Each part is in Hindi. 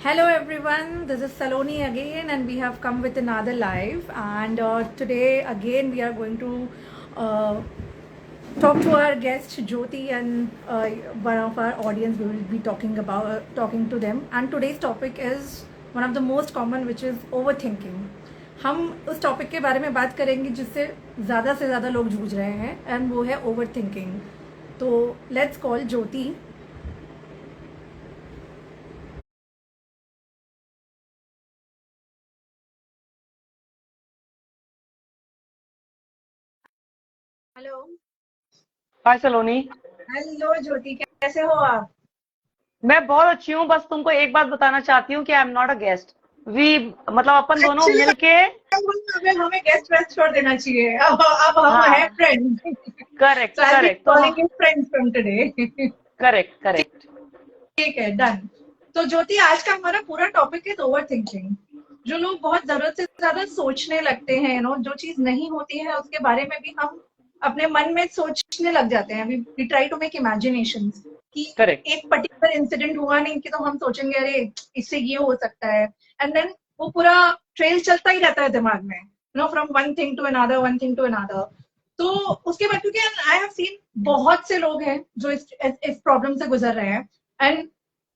Hello everyone, this is Saloni again, and we have come with another live. And today again we are going to talk to our guest Jyoti, and one of our audience. We will be talking to them. And today's topic is one of the most common, which is overthinking. हम उस टॉपिक के बारे में बात करेंगे जिससे ज़्यादा से ज़्यादा लोग जूझ रहे हैं, एंड वो है ओवर थिंकिंग. तो let's call Jyoti. Hello. Hi Saloni. Hello Jyoti, कैसे हो आप? मैं बहुत अच्छी हूँ, बस तुमको एक बात बताना चाहती हूँ कि I am not a guest. We मतलब अपन दोनों एक्चुअली मिलके। हमें हमें गेस्ट वेस्ट छोड़ देना चाहिए. अब हम हाँ, हैं फ्रेंड. करेक्ट सो आई बी करेक्ट तो calling you friend from today. Correct correct. ठीक है, डन. तो ज्योति, आज का हमारा पूरा टॉपिक है ओवर थिंकिंग. जो लोग बहुत जरूरत से ज्यादा सोचने लगते हैं, जो चीज नहीं होती है उसके बारे में भी हम अपने मन में सोचने लग जाते हैं. We try to make imagination कि करेक्ट। एक पर्टिकुलर इंसिडेंट हुआ नहीं कि तो हम सोचेंगे अरे इससे ये हो सकता है. एंड देन वो पूरा ट्रेल चलता ही रहता है दिमाग में, from one thing to another, one thing to another. तो उसके बाद, क्योंकि आई हैव सीन बहुत से लोग हैं जो इस प्रॉब्लम से गुजर रहे हैं, and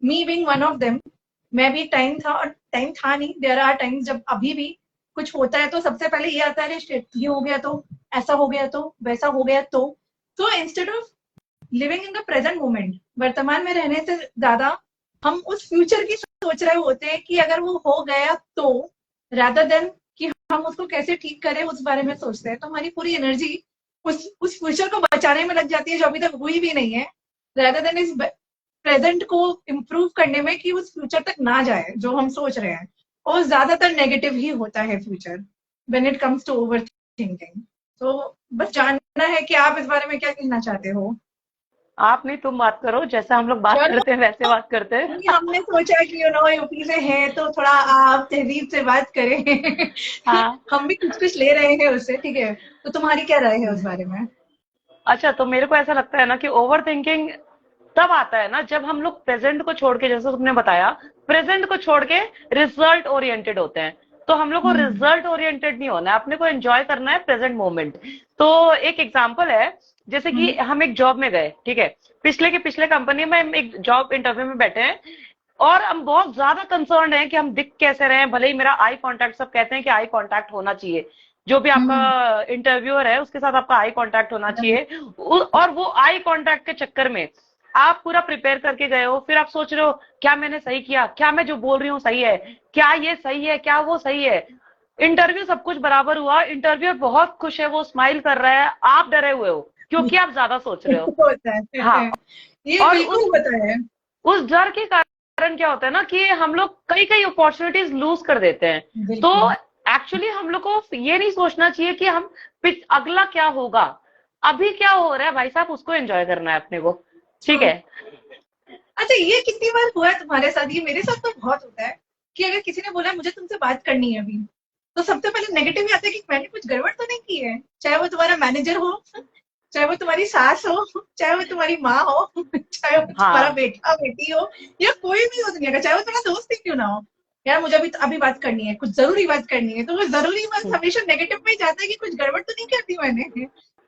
me being one of them. मैं भी टाइम था, और टाइम था नहीं, देयर आर टाइम्स जब अभी भी कुछ होता है तो सबसे पहले ये आता है, शिट, ये हो गया तो, ऐसा हो गया तो, वैसा हो गया तो instead of living in the present moment, वर्तमान में रहने से ज्यादा हम उस फ्यूचर की सोच रहे होते हैं कि अगर वो हो गया तो, रादर देन कि हम उसको कैसे ठीक करें उस बारे में सोचते हैं. तो हमारी पूरी एनर्जी उस फ्यूचर को बचाने में लग जाती है जो अभी तक हुई भी नहीं है, रादर देन इस प्रेजेंट को इम्प्रूव करने में कि उस फ्यूचर तक ना जाए जो हम सोच रहे हैं. और ज्यादातर नेगेटिव ही होता है future when it comes to over thinking. तो बस जानना है कि आप इस बारे में क्या कहना चाहते हो. आप नहीं, तुम बात करो, जैसा हम लोग बात चलो, करते हैं वैसे बात करते हैं। हमने सोचा कि यूपी से है तो थोड़ा आप तहजीब से बात करें. हाँ। हम भी कुछ कुछ ले रहे हैं उससे, ठीक है. तो तुम्हारी क्या राय है उस बारे में? अच्छा, तो मेरे को ऐसा लगता है ना कि ओवर थिंकिंग तब आता है ना जब हम लोग प्रेजेंट को छोड़ के, जैसे तुमने बताया, प्रेजेंट को छोड़ के रिजल्ट ओरिएंटेड होते हैं। तो हम लोग को रिजल्ट ओरिएंटेड नहीं होना है, अपने को एंजॉय करना है प्रेजेंट मोमेंट। तो एक एग्जांपल है, जैसे कि हम एक जॉब में गए, ठीक है, पिछले कंपनी में हम एक जॉब इंटरव्यू में बैठे हैं, और हम बहुत ज्यादा कंसर्न हैं कि हम दिख कैसे रहे हैं। भले ही मेरा आई कांटेक्ट, सब कहते हैं कि आई कांटेक्ट होना चाहिए, जो भी आपका इंटरव्यूअर है उसके साथ आपका आई कांटेक्ट होना चाहिए। और वो आई कांटेक्ट के चक्कर में आप पूरा प्रिपेयर करके गए हो, फिर आप सोच रहे हो क्या मैंने सही किया, क्या मैं जो बोल रही हूँ सही है, क्या ये सही है, क्या वो सही है। इंटरव्यू सब कुछ बराबर हुआ, इंटरव्यूअर बहुत खुश है, वो स्माइल कर रहा है, आप डरे हुए हो क्योंकि आप ज्यादा सोच रहे हो। होता हाँ। है. ये और बिल्कुल होता है. उस डर के कारण क्या होता है ना कि हम लोग कई कई अपॉर्चुनिटीज लूज कर देते हैं। तो बिल्कुल. एक्चुअली हम लोग को ये नहीं सोचना चाहिए कि हम अगला क्या होगा, अभी क्या हो रहा है भाई साहब, उसको एंजॉय करना है अपने को। ठीक है। अच्छा, ये कितनी बार हुआ है तुम्हारे साथ? ये मेरे साथ तो बहुत होता है कि अगर किसी ने बोला मुझे तुमसे बात करनी है अभी, तो सबसे पहले नेगेटिव ही आता है कि मैंने कुछ गड़बड़ तो नहीं की है. चाहे वो तुम्हारा मैनेजर हो, चाहे वो तुम्हारी सास हो, चाहे वो तुम्हारी माँ हो, चाहे वो तुम्हारा हाँ। बेटा बेटी हो, या कोई भी हो दुनिया का, चाहे वो तुम्हारा दोस्त ही क्यों ना हो. यार मुझे अभी बात करनी है, कुछ जरूरी बात करनी है. तो वो जरूरी बात हमेशा नेगेटिव में ही जाता है कि कुछ गड़बड़ तो नहीं करती मैंने.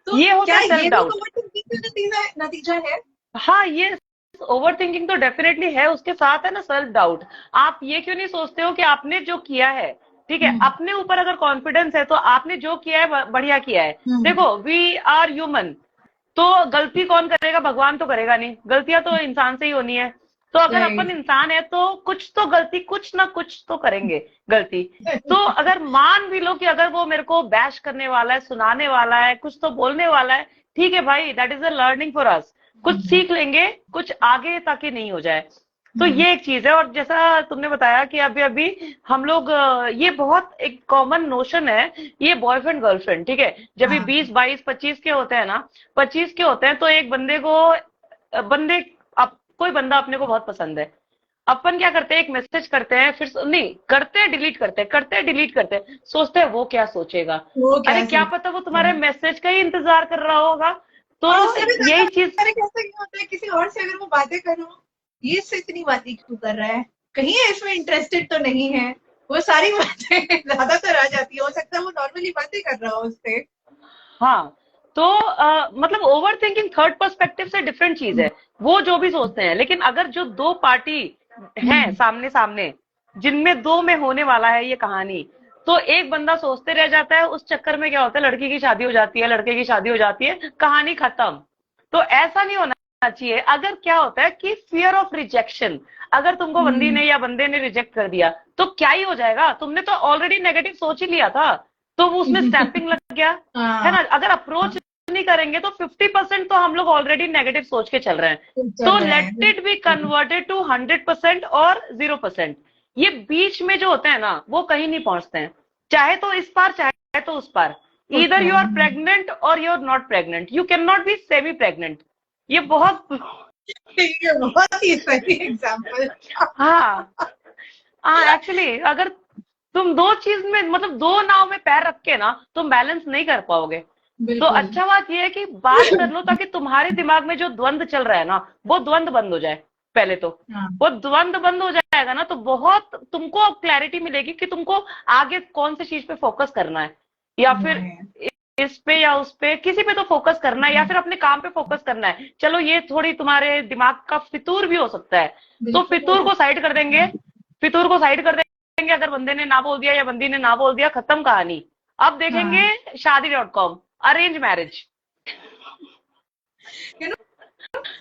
तो ये होता क्या है सेल्फ ये भी डाउट। ओवरथिंकिंग का नतीजा है? हाँ, ये ओवर थिंकिंग तो डेफिनेटली है, उसके साथ है ना सेल्फ डाउट। आप ये क्यों नहीं सोचते हो कि आपने जो किया है, ठीक है, अपने ऊपर अगर कॉन्फिडेंस है तो आपने जो किया है बढ़िया किया है। देखो, वी आर ह्यूमन, तो गलती कौन करेगा, भगवान तो करेगा नहीं, गलतियां तो इंसान से ही होनी है। तो अगर अपन राइट. इंसान है तो कुछ तो गलती, कुछ ना कुछ तो करेंगे गलती। तो अगर मान भी लो कि अगर वो मेरे को बैश करने वाला है, सुनाने वाला है, कुछ तो बोलने वाला है, ठीक है भाई, that is a learning for us, कुछ सीख लेंगे, कुछ आगे ताकि नहीं हो जाए। तो ये एक चीज है। और जैसा तुमने बताया कि अभी अभी हम लोग, ये बहुत एक कॉमन नोशन है, ये बॉयफ्रेंड गर्लफ्रेंड, ठीक है, जब भी 20 22 25 के होते हैं ना, 25 के होते हैं, तो एक बंदे को, बंदे, अब कोई बंदा अपने को बहुत पसंद है, अपन क्या करते हैं, एक मैसेज करते हैं, फिर नहीं करते हैं, डिलीट करते हैं, करते हैं डिलीट करते हैं, सोचते हैं वो क्या सोचेगा। वो अरे क्या क्या सोच. पता वो तुम्हारे मैसेज का ही इंतजार कर रहा होगा। तो और उससे भी ज्यादा यही चीज। मेरे कैसे क्या होता है, किसी और से अगर वो बातें करो, ये इससे इतनी बातें क्यों कर रहा है, कहीं इसमें इंटरेस्टेड तो नहीं है, वो सारी बातें ज्यादातर आ जाती है। हो सकता है वो नॉर्मली बातें कर रहा हो उससे। हाँ, तो मतलब ओवर थिंकिंग थर्ड पर्सपेक्टिव से डिफरेंट चीज है, वो जो भी सोचते हैं। लेकिन अगर जो दो पार्टी हैं सामने सामने, जिनमें दो में होने वाला है ये कहानी, तो एक बंदा सोचते रह जाता है, उस चक्कर में क्या होता है, लड़की की शादी हो जाती है, लड़के की शादी हो जाती है, कहानी खत्म। तो ऐसा नहीं होना चाहिए। अगर क्या होता है कि फियर ऑफ रिजेक्शन, अगर तुमको बंदी ने या बंदे ने रिजेक्ट कर दिया तो क्या ही हो जाएगा, तुमने तो ऑलरेडी नेगेटिव सोच ही लिया था, तो वो उसमें स्टैंपिंग लग गया, है ना। हाँ, अगर अप्रोच नहीं करेंगे तो 50% तो हम लोग ऑलरेडी नेगेटिव सोच के चल रहे हैं। चल तो रहे लेट हैं। इट बी कन्वर्टेड टू 100% और 0%। ये बीच में जो होते हैं ना, वो कहीं नहीं पहुंचते हैं, चाहे तो इस पार चाहे तो उस पार। ईदर होता यू आर है। प्रेग्नेंट और you are not pregnant, you can not be semi pregnant. ये बहुत ये बहुत ही सही एग्जाम्पल। हाँ, हाँ, एक्चुअली अगर तुम दो चीज में, मतलब दो नाव में पैर रख के ना, तुम बैलेंस नहीं कर पाओगे। तो बिल्कुल। अच्छा बात यह है कि बात कर लो, ताकि तुम्हारे दिमाग में जो द्वंद चल रहा है ना, वो द्वंद बंद हो जाए पहले तो। हाँ, वो द्वंद बंद हो जाएगा ना, तो बहुत तुमको क्लैरिटी मिलेगी कि तुमको आगे कौन सी चीज पे फोकस करना है, या फिर नहीं, इस पे या उस पे, किसी पे तो फोकस करना है, या फिर अपने काम पे फोकस करना है। चलो ये थोड़ी तुम्हारे दिमाग का फितूर भी हो सकता है, तो बिल्कुल हो फितूर को सकता साइड कर देंगे। फितूर को साइड कर देंगे, अगर बंदे ने ना बोल दिया या बंदी ने ना बोल दिया, खत्म कहानी। अब है। हाँ, देखेंगे शादी.com, अरेंज मैरिज। You know.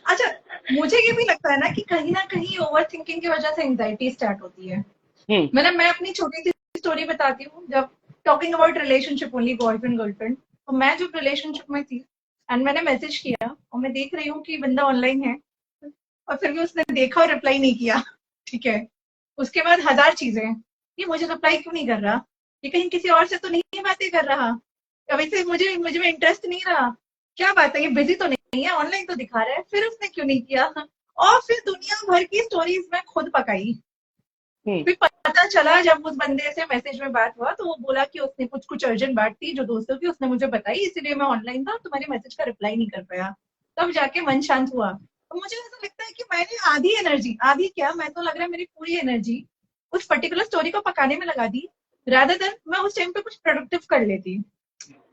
अच्छा, मुझे ये भी लगता है ना कि कहीं ना कहीं ओवर थिंकिंग की वजह से एंजाइटी स्टार्ट होती है। हम्म। मैं अपनी छोटी सी स्टोरी बताती हूँ। जब talking about relationship only, boyfriend girlfriend, तो मैं जब रिलेशनशिप में थी एंड मैंने मैसेज किया और मैं देख रही हूँ कि बंदा ऑनलाइन है, और फिर भी उसने देखा और रिप्लाई नहीं किया। ठीक है, उसके बाद हजार चीजें, ये मुझे रिप्लाई क्यों नहीं कर रहा, ये कहीं किसी और से तो नहीं बातें कर रहा, अभी से मुझे मुझे में इंटरेस्ट नहीं रहा, क्या बात है, ये बिजी तो नहीं है, ऑनलाइन तो दिखा रहा है, फिर उसने क्यों नहीं किया। और फिर दुनिया भर की स्टोरीज मैं खुद पकाई। हम्म। फिर पता चला जब उस बंदे से मैसेज में बात हुआ, तो वो बोला कि उसने कुछ कुछ अर्जेंट बात थी जो दोस्तों की, उसने मुझे बताई, इसीलिए मैं ऑनलाइन था, तुम्हारे मैसेज का रिप्लाई नहीं कर पाया। तब जाके मन शांत हुआ। तो मुझे ऐसा लगता है कि मैंने आधी एनर्जी, आधी क्या, मैं तो लग रहा है मेरी पूरी एनर्जी उस पर्टिकुलर स्टोरी को पकाने में लगा दी, रादर देन मैं उस टाइम पे कुछ प्रोडक्टिव कर लेती।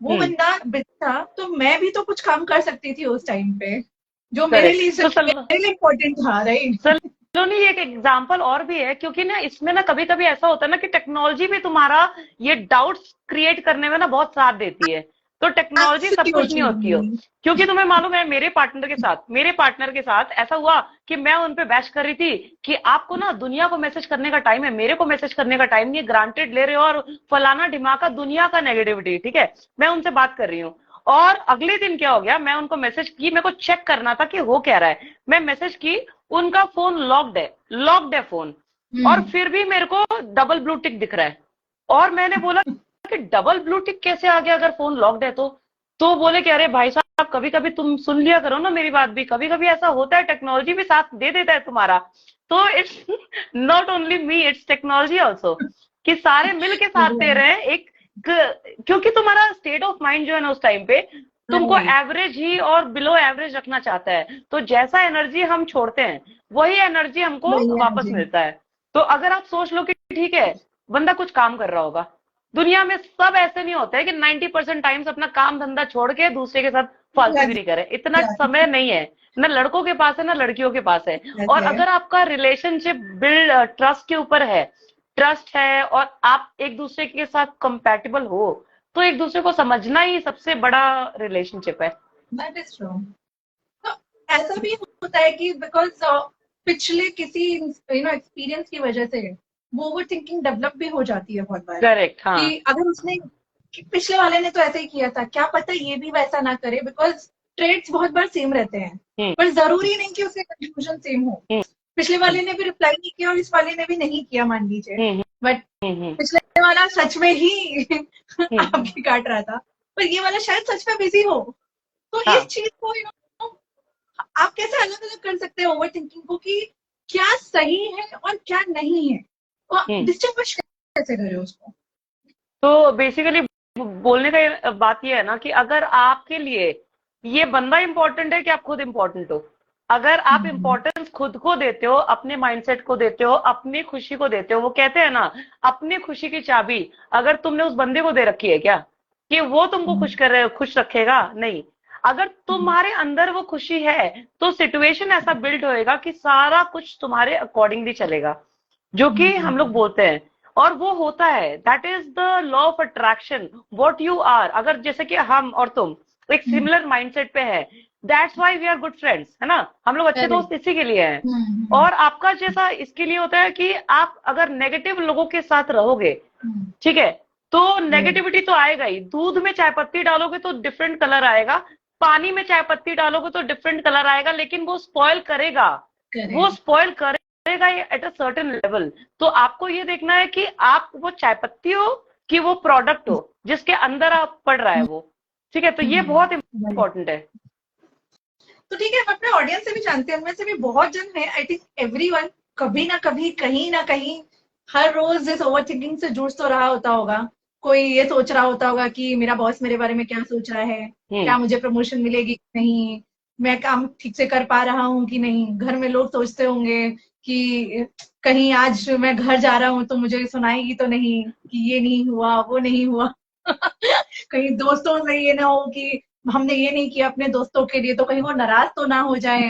वो हम्म। बंदा बिजी था, तो मैं भी तो कुछ काम कर सकती थी उस टाइम पे, जो मेरे लिए करेक्ट। तो सिर्फ मेरे लिए इम्पोर्टेंट था, राइट। सलोनी, एक एग्जाम्पल और भी है, क्योंकि ना इसमें ना कभी कभी ऐसा होता है ना कि टेक्नोलॉजी भी तुम्हारा ये डाउट्स क्रिएट करने में ना बहुत साथ देती है। तो टेक्नोलॉजी सब कुछ नहीं होती हो, एब्सोल्युटली। क्योंकि तुम्हें मालूम है, मेरे पार्टनर के साथ ऐसा हुआ कि मैं उन पे बहस कर रही थी कि आपको ना दुनिया को मैसेज करने का टाइम है, मेरे को मैसेज करने का टाइम नहीं है, ग्रांटेड ले रहे हो, और फलाना ढिमाका दुनिया का नेगेटिविटी। ठीक है, मैं उनसे बात कर रही हूँ, और अगले दिन क्या हो गया, मैं उनको मैसेज की, मेरे को चेक करना था कि हो क्या रहा है, मैं मैसेज की, उनका फोन लॉक्ड है फोन, और फिर भी मेरे को डबल ब्लू टिक दिख रहा है। और मैंने बोला कि डबल ब्लू टिक कैसे आ गया अगर फोन लॉक्ड है तो बोले कि अरे भाई साहब, कभी कभी तुम सुन लिया करो ना मेरी बात भी, कभी कभी ऐसा होता है, टेक्नोलॉजी भी साथ दे देता है तुम्हारा। तो it's not only me, it's technology also, कि सारे मिल के साथ दे रहे हैं एक, क्योंकि तुम्हारा स्टेट ऑफ माइंड जो है ना उस टाइम पे, तुमको एवरेज ही और बिलो एवरेज रखना चाहता है। तो जैसा एनर्जी हम छोड़ते हैं, वही एनर्जी हमको वही वापस एनर्जी। मिलता है। तो अगर आप सोच लो कि ठीक है, बंदा कुछ काम कर रहा होगा, दुनिया में सब ऐसे नहीं होते हैं कि 90% टाइम्स अपना काम धंधा छोड़ के दूसरे के साथ फालतूगिरी करे, इतना समय नहीं है, ना लड़कों के पास है ना लड़कियों के पास है। और अगर आपका रिलेशनशिप बिल्ड ट्रस्ट के ऊपर है, ट्रस्ट है, और आप एक दूसरे के साथ कंपैटिबल हो, तो एक दूसरे को समझना ही सबसे बड़ा रिलेशनशिप है। That is true. तो ऐसा भी होता है कि बिकॉज पिछले किसी एक्सपीरियंस की वजह से वो ओवर थिंकिंग डेवलप भी हो जाती है बहुत बार, करेक्ट। हाँ। कि अगर उसने, कि पिछले वाले ने तो ऐसे ही किया था, क्या पता ये भी वैसा ना करे, बिकॉज ट्रेड्स बहुत बार सेम रहते हैं, हम्म। पर जरूरी नहीं कि उसके कंक्लूजन सेम हो। हम्म। पिछले वाले ने भी रिप्लाई नहीं किया और इस वाले ने भी नहीं किया, मान लीजिए, हम्म। बट हम्म। पिछले वाला सच में ही हम्म। आपके काट रहा था, पर ये वाला शायद सच में बिजी हो। तो इस हाँ। चीज को आप कैसे अलग अलग कर सकते हैं ओवर थिंकिंग को, कि क्या सही है और क्या नहीं है, तो हम्म। डिस्टिंग्विश कैसे करें उसको। तो बेसिकली बोलने का बात यह है ना कि अगर आपके लिए ये बंदा इंपॉर्टेंट है कि आप खुद इंपॉर्टेंट हो, अगर आप इम्पोर्टेंस खुद को देते हो, अपने माइंडसेट को देते हो, अपनी खुशी को देते हो, वो कहते हैं ना, अपनी खुशी की चाबी अगर तुमने उस बंदे को दे रखी है क्या कि वो तुमको खुश रखेगा? नहीं। अगर तुम्हारे अंदर वो खुशी है तो सिचुएशन ऐसा बिल्ड होएगा कि सारा कुछ तुम्हारे अकॉर्डिंगली चलेगा, जो कि हम लोग बोलते हैं, और वो होता है। That is the law of attraction, what you are. अगर जैसे कि हम और तुम एक सिमिलर माइंडसेट पे है, that's why we are good friends, है ना? हम लोग अच्छे दोस्त इसी के लिए हैं। और आपका जैसा इसके लिए होता है कि आप अगर नेगेटिव लोगों के साथ रहोगे, ठीक है, तो नेगेटिविटी तो आएगा ही। दूध में चाय पत्ती डालोगे तो डिफरेंट कलर आएगा, पानी में चाय पत्ती डालोगे तो डिफरेंट कलर आएगा, लेकिन वो स्पॉइल करेगा, वो स्पॉइल करेगा एट अ सर्टेन लेवल। तो आपको ये देखना है कि आप वो चाय पत्ती हो कि वो प्रोडक्ट हो जिसके अंदर आप पड़ रहा है वो, ठीक है? तो ये बहुत इंपॉर्टेंट है। तो ठीक है, हम अपने ऑडियंस से भी जानते हैं, उनमें से भी बहुत जन है, आई थिंक एवरीवन कभी ना कभी, कहीं ना कहीं, हर रोज इस ओवर थिंकिंग से जूझ तो रहा होता होगा। कोई ये सोच रहा होता होगा कि मेरा बॉस मेरे बारे में क्या सोच रहा है, क्या मुझे प्रमोशन मिलेगी कि नहीं, मैं काम ठीक से कर पा रहा हूँ कि नहीं। घर में लोग सोचते होंगे कि कहीं आज मैं घर जा रहा हूँ तो मुझे सुनाएगी तो नहीं कि ये नहीं हुआ, वो नहीं हुआ। कहीं दोस्तों से ये ना हो कि हमने ये नहीं किया अपने दोस्तों के लिए, तो कहीं वो नाराज तो ना हो जाए।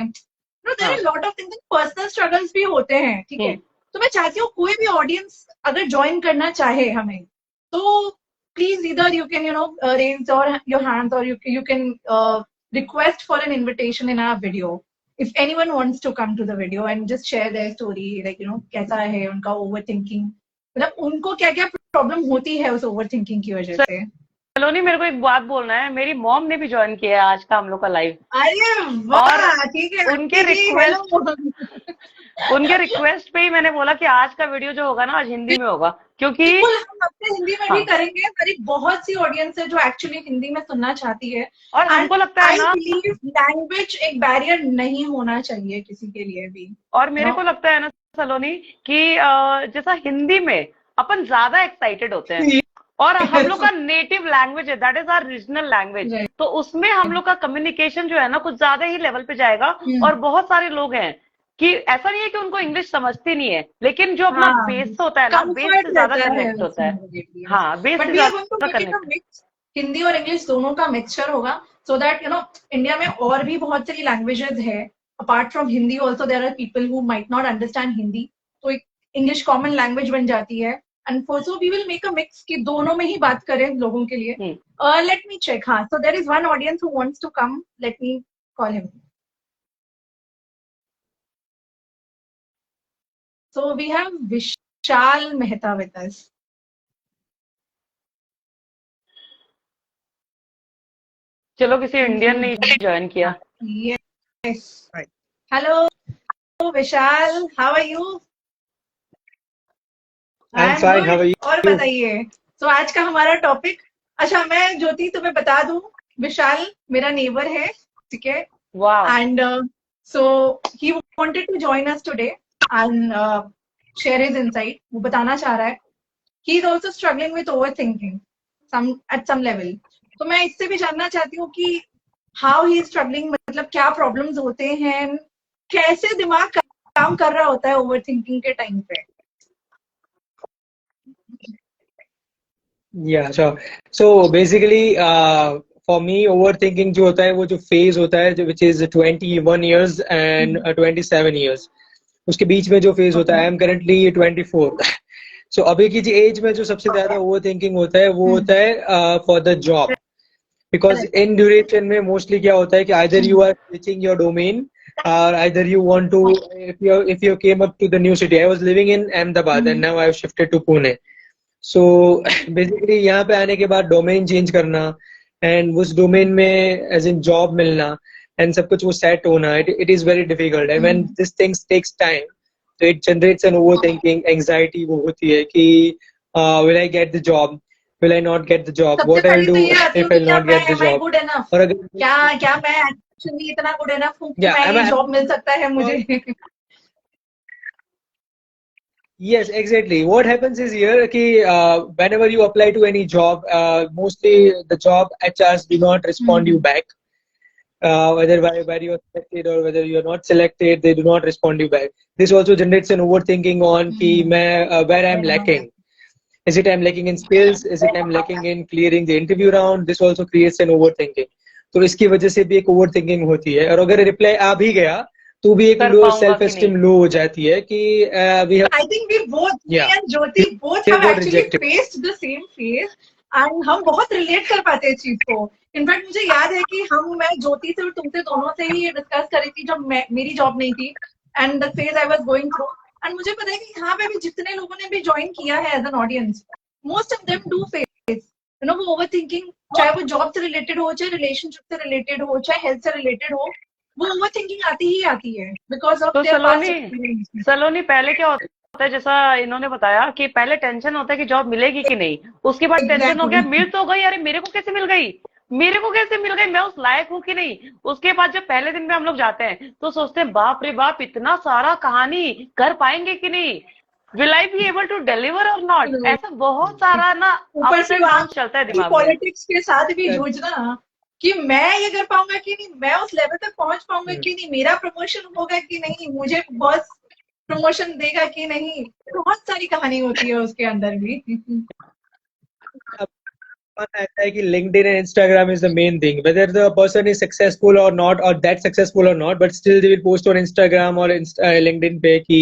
There is lot of things, personal struggles भी होते हैं, ठीक है? तो मैं चाहती हूँ कोई भी ऑडियंस अगर ज्वाइन करना चाहे हमें, तो please either you can raise your hands, और you can request for an invitation in our video if anyone wants to come to the video and just share their story, like कैसा है उनका ओवरथिंकिंग, मतलब उनको क्या क्या प्रॉब्लम होती है उस ओवरथिंकिंग की वजह से। सलोनी, मेरे को एक बात बोलना है, मेरी मॉम ने भी ज्वाइन किया है आज का हम लोग का लाइव। अरे वाह, ठीक है। उनके रिक्वेस्ट पे ही मैंने बोला कि आज का वीडियो जो होगा ना, आज हिंदी में होगा, क्योंकि हम अपने हिंदी में भी करेंगे। हमारी बहुत सी ऑडियंस है जो एक्चुअली हिंदी में सुनना चाहती है, और हमको लगता है ना, लैंग्वेज एक बैरियर नहीं होना चाहिए किसी के लिए भी। और मेरे को लगता है ना सलोनी कि जैसा हिंदी में अपन ज्यादा एक्साइटेड होते हैं, और हम लोग का नेटिव लैंग्वेज है, that is our regional language, तो उसमें हम लोग का कम्युनिकेशन जो है ना कुछ ज्यादा ही लेवल पे जाएगा। और बहुत सारे लोग हैं कि ऐसा नहीं है कि उनको इंग्लिश समझती नहीं है, लेकिन जो अपना बेस होता है ना, बेस से ज्यादा कनेक्ट होता है। हाँ, बेस से ज्यादा कनेक्ट। हिंदी और इंग्लिश दोनों का मिक्सचर होगा, सो दैट इंडिया में और भी बहुत सारी लैंग्वेजेस है apart from Hindi. Also there are people who might not understand Hindi, तो एक इंग्लिश कॉमन लैंग्वेज बन जाती है। And so we will make a mix कि दोनों में ही बात करें लोगों के लिए। Let me check. हाँ, so there is one audience who wants to come. Let me call him. So we have Vishal Mehta with us. चलो, किसी इंडियन ने ज्वाइन किया। Yes. Hello, Vishal. How are you? I'm fine, how are you? और बताइए, तो आज का हमारा टॉपिक, अच्छा मैं ज्योति तुम्हें बता दूं, विशाल मेरा नेबर है, ठीक है? And so he wanted to join us today and share his insight. वो बताना चाह रहा है he is also struggling with overthinking at some level. तो मैं इससे भी जानना चाहती हूँ कि हाउ ही इज स्ट्रगलिंग, मतलब क्या प्रॉब्लम्स होते हैं, कैसे दिमाग काम कर रहा होता है ओवरथिंकिंग के टाइम पे। Yeah, sure. So basically, for me, overthinking जो होता है, वो जो phase होता है, which is 21 years and 27 years, उसके बीच में जो phase होता है, I am currently 24. So अभी की जो age में जो सबसे ज्यादा overthinking होता है, वो होता है for the job, because in duration में mostly क्या होता है कि either you are switching your domain, or either you want to, if you came up to the new city. I was living in Ahmedabad and now I have shifted to Pune. So basically यहाँ पे आने के बाद डोमेन चेंज करना एंड उस डोमेन में एज इन जॉब मिलना एंड सब कुछ वो सेट होना, it is very difficult. And when this things takes time, तो it generates an overthinking, anxiety वो होती है कि will I get the job, will I not get the job, what I will do if I not get the job. और अगर क्या मैं एक्चुअली इतना गुड एनफ हूं कि मैं जॉब मिल सकता है मुझे। Yes, exactly. What happens is here कि whenever you apply to any job, mostly the job HRs do not respond you back, whether you are selected or whether you are not selected, they do not respond you back. This also generates an overthinking on कि मैं where I am lacking. Is it I'm lacking in skills? Is it I'm lacking in clearing the interview round? This also creates an overthinking. तो इसकी वजह से भी एक overthinking होती है, और अगर रिप्लाई आ भी गया तो भी एक लो सेल्फ एस्टीम लो हो जाती है कि I think we both, me and Jyoti both have actually faced the same phase, and हम बहुत रिलेट कर पाते हैं चीज को. इनफैक्ट मुझे याद है कि मैं ज्योति से और तुमसे दोनों से ही डिस्कस कर रही थी जब मेरी जॉब नहीं थी, and the phase I was going through. And मुझे पता है कि यहाँ पे भी जितने लोगों ने भी ज्वाइन किया है as an audience, most of them do face वो ओवर थिंकिंग, चाहे वो जॉब से रिलेटेड हो, चाहे रिलेशनशिप से रिलेटेड हो, चाहे हेल्थ से रिलेटेड हो, वो ओवर थिंकिंग आती ही आती है बिकॉज ऑफ सलोनी पहले क्या होता है, जैसा इन्होंने बताया कि पहले टेंशन होता है कि जॉब मिलेगी कि नहीं, उसके बाद टेंशन हो गया मिल तो गई, अरे मेरे को कैसे मिल गई, मैं उस लायक हूँ कि नहीं. उसके बाद जब पहले दिन में हम लोग जाते हैं तो सोचते हैं बाप रे बाप इतना सारा कहानी कर पाएंगे कि नहीं, will I be able to deliver और नॉट. ऐसा बहुत सारा ना ऊपर से चलता है दिमाग में. पॉलिटिक्स के साथ भी जूझना कि मैं ये कर पाऊंगा कि नहीं, मैं उस लेवल तक पहुंच पाऊंगा कि नहीं, मेरा प्रमोशन होगा कि नहीं, मुझे बॉस प्रमोशन देगा कि नहीं. बहुत सारी कहानी होती है उसके अंदर भी. ऐसा है कि LinkedIn and Instagram is the main thing. Whether the person is successful or not, or that successful or not, but still they will post on Instagram or LinkedIn पे कि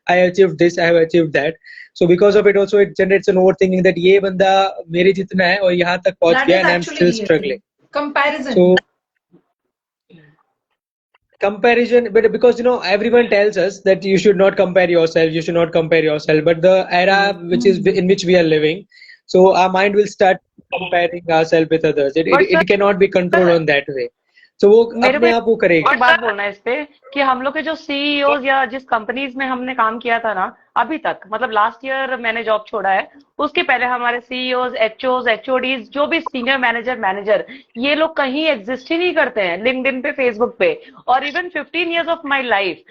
I achieved this, I have achieved that. So because of it also it generates an overthinking that ये बंदा मेरे जितना है और यहाँ तक पहुँच गया and I'm still struggling. Comparison, but because everyone tells us that you should not compare yourself, but the era in which we are living, so our mind will start comparing ourselves with others. It cannot be controlled on that way. तो वो अपने आप वो करेगा. एक बात बोलना है इस पे कि हम लोग के जो सीईओ या जिस कंपनीज में हमने काम किया था ना अभी तक, मतलब लास्ट ईयर मैंने जॉब छोड़ा है, उसके पहले हमारे सीईओ, एचओज, एचओडीज, जो भी सीनियर मैनेजर, ये लोग कहीं एग्जिस्ट ही नहीं करते हैं लिंक्डइन पे, फेसबुक पे. और even 15 years of my life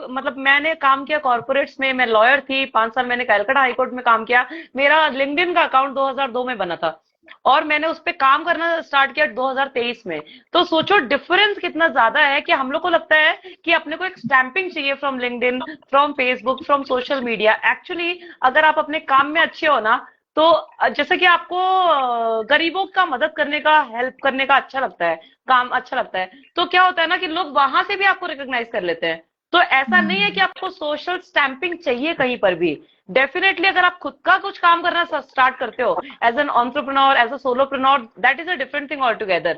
मतलब मैंने काम किया कॉर्पोरेट्स में, मैं लॉयर थी, 5 साल मैंने कलकत्ता हाईकोर्ट में काम किया. मेरा लिंक्डइन का अकाउंट 2002 में बना था और मैंने उस पर काम करना स्टार्ट किया 2023 में. तो सोचो डिफरेंस कितना ज्यादा है कि हम लोग को लगता है कि अपने को एक स्टैंपिंग चाहिए from LinkedIn, from Facebook, from social media. Actually अगर आप अपने काम में अच्छे हो ना, तो जैसे कि आपको गरीबों का मदद करने का, हेल्प करने का अच्छा लगता है, काम अच्छा लगता है, तो क्या होता है ना कि लोग वहां से भी आपको रिकॉग्नाइज कर लेते हैं. तो ऐसा नहीं है कि आपको सोशल स्टैंपिंग चाहिए कहीं पर भी. डेफिनेटली अगर आप खुद का कुछ काम करना स्टार्ट करते हो as an entrepreneur, as a solopreneur, that is a different thing all together.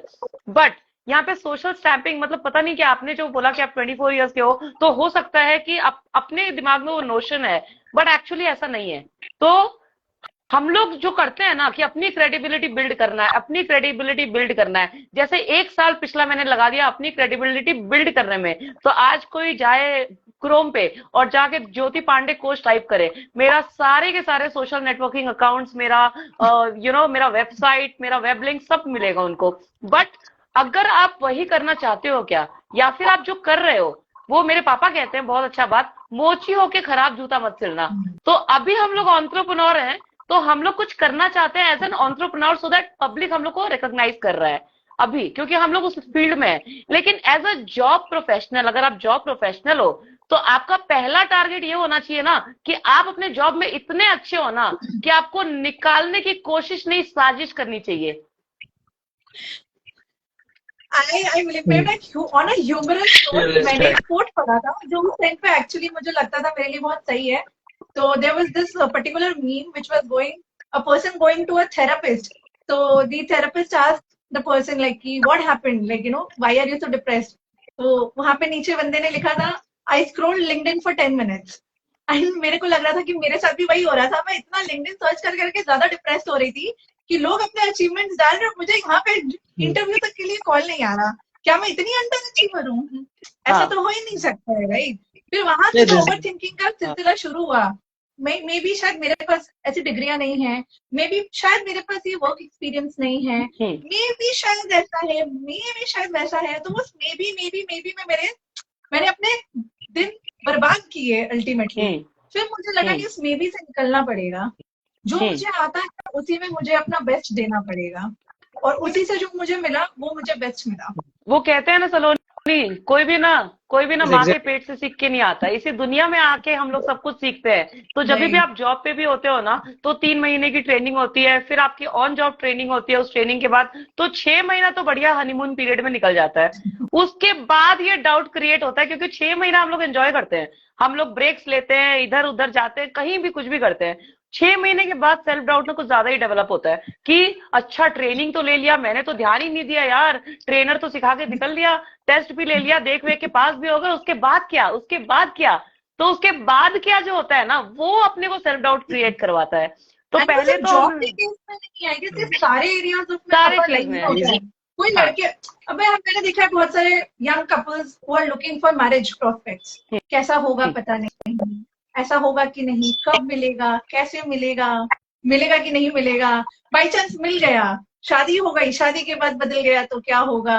But यहाँ पे सोशल स्टैंपिंग मतलब पता नहीं कि आपने जो बोला कि आप 24 years के हो, तो हो सकता है कि आप अपने दिमाग में वो नोशन है, बट एक्चुअली ऐसा नहीं है. तो हम लोग जो करते हैं ना कि अपनी क्रेडिबिलिटी बिल्ड करना है, जैसे 1 साल पिछला मैंने लगा दिया अपनी क्रेडिबिलिटी बिल्ड करने में. तो आज कोई जाए क्रोम पे और जाके ज्योति पांडे कोच टाइप करे, मेरा सारे के सारे सोशल नेटवर्किंग अकाउंट्स, मेरा मेरा वेबसाइट, मेरा वेब लिंक सब मिलेगा उनको. बट अगर आप वही करना चाहते हो क्या, या फिर आप जो कर रहे हो, वो मेरे पापा कहते हैं बहुत अच्छा बात, मोची होके खराब जूता मत सिलना. तो अभी हम लोग एंटरप्रेन्योर हैं, तो हम लोग कुछ करना चाहते हैं as an entrepreneur, so that public हम लोग को रिकॉग्नाइज कर रहा है अभी, क्योंकि हम लोग उस फील्ड में हैं. लेकिन एज अ जॉब प्रोफेशनल, अगर आप जॉब प्रोफेशनल हो, तो आपका पहला टारगेट ये होना चाहिए ना कि आप अपने जॉब में इतने अच्छे हो ना कि आपको निकालने की कोशिश नहीं, साजिश करनी चाहिए. I on a humorous note, मैंने एक कोट पढ़ा था जो उस टाइम पे एक्चुअली मुझे लगता था मेरे लिए बहुत सही है. So there was this particular meme which was a person going to a therapist. So the therapist asked the person like, what happened? Like, why are you so depressed? So वहाँ पे नीचे बंदे ने लिखा था, I scrolled LinkedIn for 10 minutes. And मेरे को लग रहा था कि मेरे साथ भी वही हो रहा था. मैं इतना LinkedIn सर्च करके ज्यादा डिप्रेस हो रही थी कि लोग अपने अचीवमेंट्स डाल रहे हैं, मुझे यहाँ पे इंटरव्यू तक के लिए कॉल नहीं आ रहा. क्या मैं इतनी अंडर अचीवर हूँ? ऐसा तो हो ही नहीं सकता है, राइट? फिर वहां से ओवर थिंकिंग का सिलसिला शुरू हुआ. मे बी शायद मेरे पास ऐसी डिग्रियां नहीं है, मे बी शायद मेरे पास ये वर्क एक्सपीरियंस नहीं है, मे बी शायद ऐसा है, मे बी शायद वैसा है. तो बस मे बी में मैंने अपने दिन बर्बाद किए अल्टीमेटली. फिर मुझे लगा कि उस मे बी से निकलना पड़ेगा. जो मुझे आता है उसी में मुझे अपना बेस्ट देना पड़ेगा, और उसी से जो मुझे मिला वो मुझे बेस्ट मिला. वो कहते हैं ना सलोनी, कोई भी ना माँ के एग्जैक्ट पेट से सीख के नहीं आता, इसी दुनिया में आके हम लोग सब कुछ सीखते हैं। तो जब भी नहीं। आप जॉब पे भी होते हो ना, तो 3 महीने की ट्रेनिंग होती है, फिर आपकी ऑन जॉब ट्रेनिंग होती है, उस ट्रेनिंग के बाद तो 6 महीना तो बढ़िया हनीमून पीरियड में निकल जाता है। उसके बाद ये डाउट क्रिएट होता है, क्योंकि 6 महीना हम लोग एंजॉय करते हैं, हम लोग ब्रेक्स लेते हैं, इधर उधर जाते हैं, कहीं भी कुछ भी करते हैं। 6 महीने के बाद सेल्फ डाउट ना कुछ ज्यादा ही डेवलप होता है कि अच्छा ट्रेनिंग तो ले लिया, मैंने तो ध्यान ही नहीं दिया यार, ट्रेनर तो सिखा के निकल लिया, टेस्ट भी ले लिया, देख वेख के पास भी हो गए, उसके बाद क्या, उसके बाद क्या। तो उसके बाद क्या जो होता है ना, वो अपने को सेल्फ डाउट क्रिएट करवाता है। तो एंड वो पहले सिर्फ तो जॉब के हम केस में नहीं, आई गेस ये सारे एरियाज में सारे हमारी चीज लाइफ में में, होता है। कोई हाँ, लड़के, अबे मैंने देखा है बहुत सारे young couples who are looking for marriage prospects, कैसा होगा हम्म, पता नहीं, ऐसा होगा कि नहीं, कब मिलेगा, कैसे मिलेगा, मिलेगा कि नहीं मिलेगा, बाई चांस मिल गया, शादी हो गई, शादी के बाद बदल गया तो क्या होगा।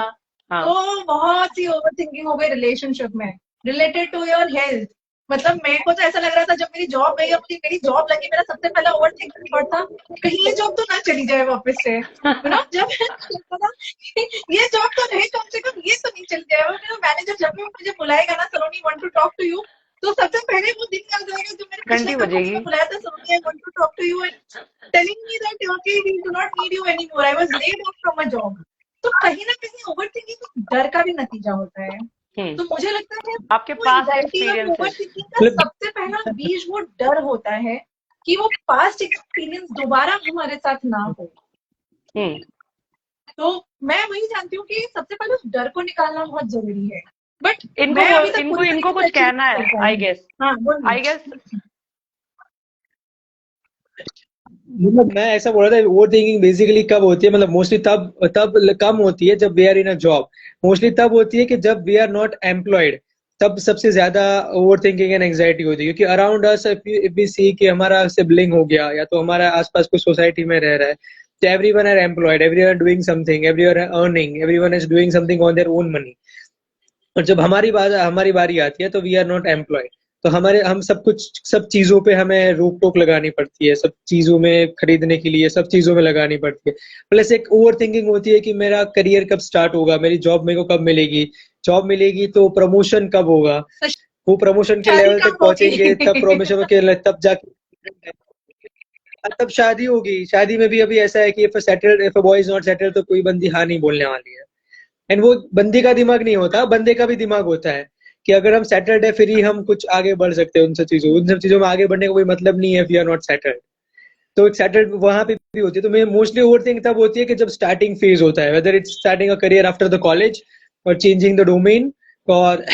हाँ, तो बहुत सी ओवर थिंकिंग हो गई रिलेशनशिप में, रिलेटेड टू योर हेल्थ। मतलब मेरे को तो ऐसा लग रहा था जब मेरी जॉब गई, अपनी मेरी जॉब लगी, मेरा सबसे पहला ओवर थिंकिंग थॉट था कहीं ये जॉब तो ना चली जाए वापस से, यू नो। जब लगता था कि ये जॉब तो रहे कम से कम, ये तो नहीं चल जाए। और मेरा मैनेजर जब भी मुझे बुलाएगा ना, Saloni want to talk to you, तो सबसे पहले वो दिन याद आएगा जो मेरे पिछले घंटी कपल्स बजेगी। में बुलाया था, Saloni I want to talk to you and telling me that okay we do not need you any more, I was laid off from a job. तो कहीं ना कहीं ओवर थिंकिंग डर का भी नतीजा होता है। हम्म, तो मुझे लगता है आपके वो पास्ट एंजाइटी और ओवर एक्सपीरियंसेस। थिंकिंग का मतलब सबसे पहला बीज वो डर होता है कि वो पास्ट एक्सपीरियंस दोबारा हमारे साथ ना हो। हम्म, तो मैं वही जानती हूँ कि सबसे पहले उस डर को निकालना बहुत जरूरी है। बट इनको मैं अभी तक इनको पूरी इनको तरीके से कुछ अचीव कहना नहीं है, कर पाई आई हूँ। गेस। हाँ आई बोलिए। गेस मतलब मैं ऐसा बोल रहा था, ओवर थिंकिंग बेसिकली कब होती है, मतलब मोस्टली तब तब कम होती है जब we are in a job. Mostly तब होती है कि जब वी आर नॉट एम्प्लॉयड, तब सबसे ज्यादा ओवर थिंकिंग एंड एंजाइटी होती है। क्योंकि अराउंड अस इफ वी सी कि हमारा सिबलिंग हो गया, या तो हमारा आसपास कोई सोसाइटी में रह रहा है, तो everyone are employed, everyone doing something, everyone are earning, everyone is doing something on their own money. और जब हमारी बारी आती है तो वी आर नॉट एम्प्लॉयड। तो हम सब चीजों पे हमें रोक टोक लगानी पड़ती है, सब चीजों में खरीदने के लिए सब चीजों में लगानी पड़ती है। प्लस एक ओवर थिंकिंग होती है कि मेरा करियर कब स्टार्ट होगा, मेरी जॉब मेरे को कब मिलेगी, जॉब मिलेगी तो प्रमोशन कब होगा, तो वो प्रमोशन के शादी लेवल तक कब पहुंचेंगे, तब होगी। प्रमोशन के तब जाके तब शादी होगी। शादी में भी अभी ऐसा है कि if a boy is not settled, तो कोई बंदी हाँ नहीं बोलने वाली है। एंड वो बंदी का दिमाग नहीं होता, बंदे का भी दिमाग होता है कि अगर हम सेटल्ड है फिर ही हम कुछ आगे बढ़ सकते हैं। उन सब चीजों में आगे बढ़ने का कोई मतलब नहीं है, वी आर नॉट सेटल्ड। तो एक सेटल्ड वहां पे भी होती है। तो मैं मोस्टली ओवर थिंक तब होती है कि जब स्टार्टिंग फेज होता है, whether it's starting a career after the college और चेंजिंग द डोमेन। और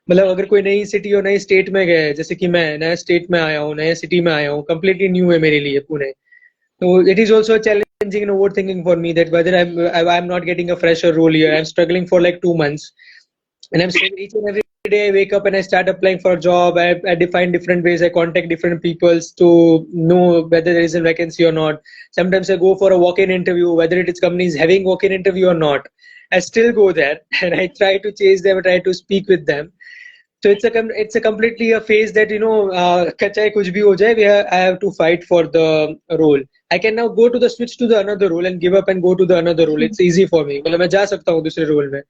मतलब अगर कोई नई सिटी और नई स्टेट में गए, जैसे कि मैं नए स्टेट में आया हूँ, नए सिटी में आया हूँ, कंप्लीटली न्यू है मेरे लिए Pune. So it is also challenging and overthinking for me that whether I'm not getting a fresher role here. I'm struggling for like 2 months, and I'm struggling each and every day. I wake up and I start applying for a job. I define different ways. I contact different peoples to know whether there is a vacancy or not. Sometimes I go for a walk-in interview, whether it is companies having walk-in interview or not. I still go there and I try to chase them, try to speak with them. So it's a completely a phase that चाहे कुछ भी हो जाए, I have to fight for the role. I can now go to the switch to the another role and give up and go to the another role. It's easy for me. मतलब मैं जा सकता हूँ दूसरे रोल में,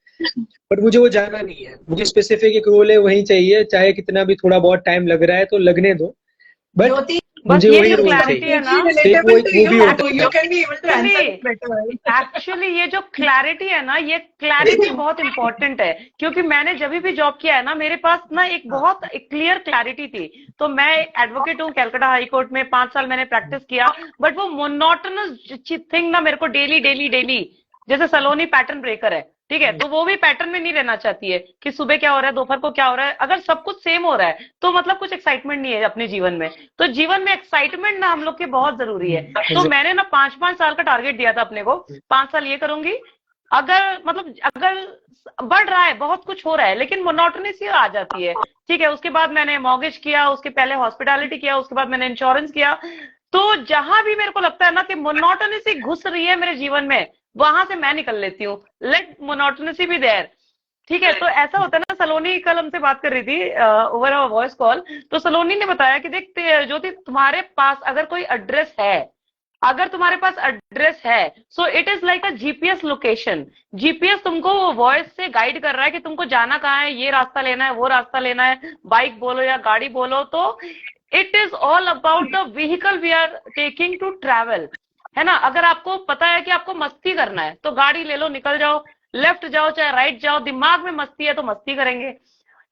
बट मुझे वो जाना नहीं है। मुझे स्पेसिफिक एक रोल है, वही चाहिए, चाहे कितना भी थोड़ा बहुत टाइम लग रहा है तो लगने दो, बट ज्योति, बस मुझे ये वही जो रोल क्लैरिटी चाहिए। है ना, तो एक relatable to वो भी you, होता so है। you can be able to answer actually it better. Actually ये जो क्लैरिटी है ना, ये क्लैरिटी बहुत इंपॉर्टेंट है। क्योंकि मैंने जब भी जॉब किया है ना, मेरे पास ना एक बहुत क्लियर क्लैरिटी थी। तो मैं एडवोकेट हूँ कैलकाटा हाई कोर्ट में, 5 साल मैंने प्रैक्टिस किया, बट वो मोनोटोनस थिंग ना मेरे को डेली डेली डेली, जैसे सलोनी पैटर्न ब्रेकर है, ठीक है, तो वो भी पैटर्न में नहीं रहना चाहती है कि सुबह क्या हो रहा है, दोपहर को क्या हो रहा है। अगर सब कुछ सेम हो रहा है तो मतलब कुछ एक्साइटमेंट नहीं है अपने जीवन में। तो जीवन में एक्साइटमेंट ना हम लोग के बहुत जरूरी है। तो मैंने ना 5-5 साल का टारगेट दिया था अपने को, 5 साल ये करूंगी। अगर मतलब अगर बढ़ रहा है, बहुत कुछ हो रहा है, लेकिन मोनोटोनिस आ जाती है, ठीक है। उसके बाद मैंने मॉर्गेज किया, उसके पहले हॉस्पिटैलिटी किया, उसके बाद मैंने इंश्योरेंस किया। तो जहां भी मेरे को लगता है ना कि मोनोटोनिसी घुस रही है मेरे जीवन में, वहां से मैं निकल लेती हूँ। लेट मोनोटोनिसी भी देयर, ठीक है। तो ऐसा होता है ना, सलोनी कल हमसे बात कर रही थी ओवर अ वॉइस कॉल। तो सलोनी ने बताया कि देख ज्योति, तुम्हारे पास अगर कोई एड्रेस है, अगर तुम्हारे पास एड्रेस है, so it is like a GPS location. GPS तुमको वॉइस से गाइड कर रहा है कि तुमको जाना कहाँ है, ये रास्ता लेना है, वो रास्ता लेना है, बाइक बोलो या गाड़ी बोलो। तो it is all about the vehicle we are taking to travel, है ना। अगर आपको पता है कि आपको मस्ती करना है तो गाड़ी ले लो, निकल जाओ, लेफ्ट जाओ चाहे राइट जाओ, दिमाग में मस्ती है तो मस्ती करेंगे।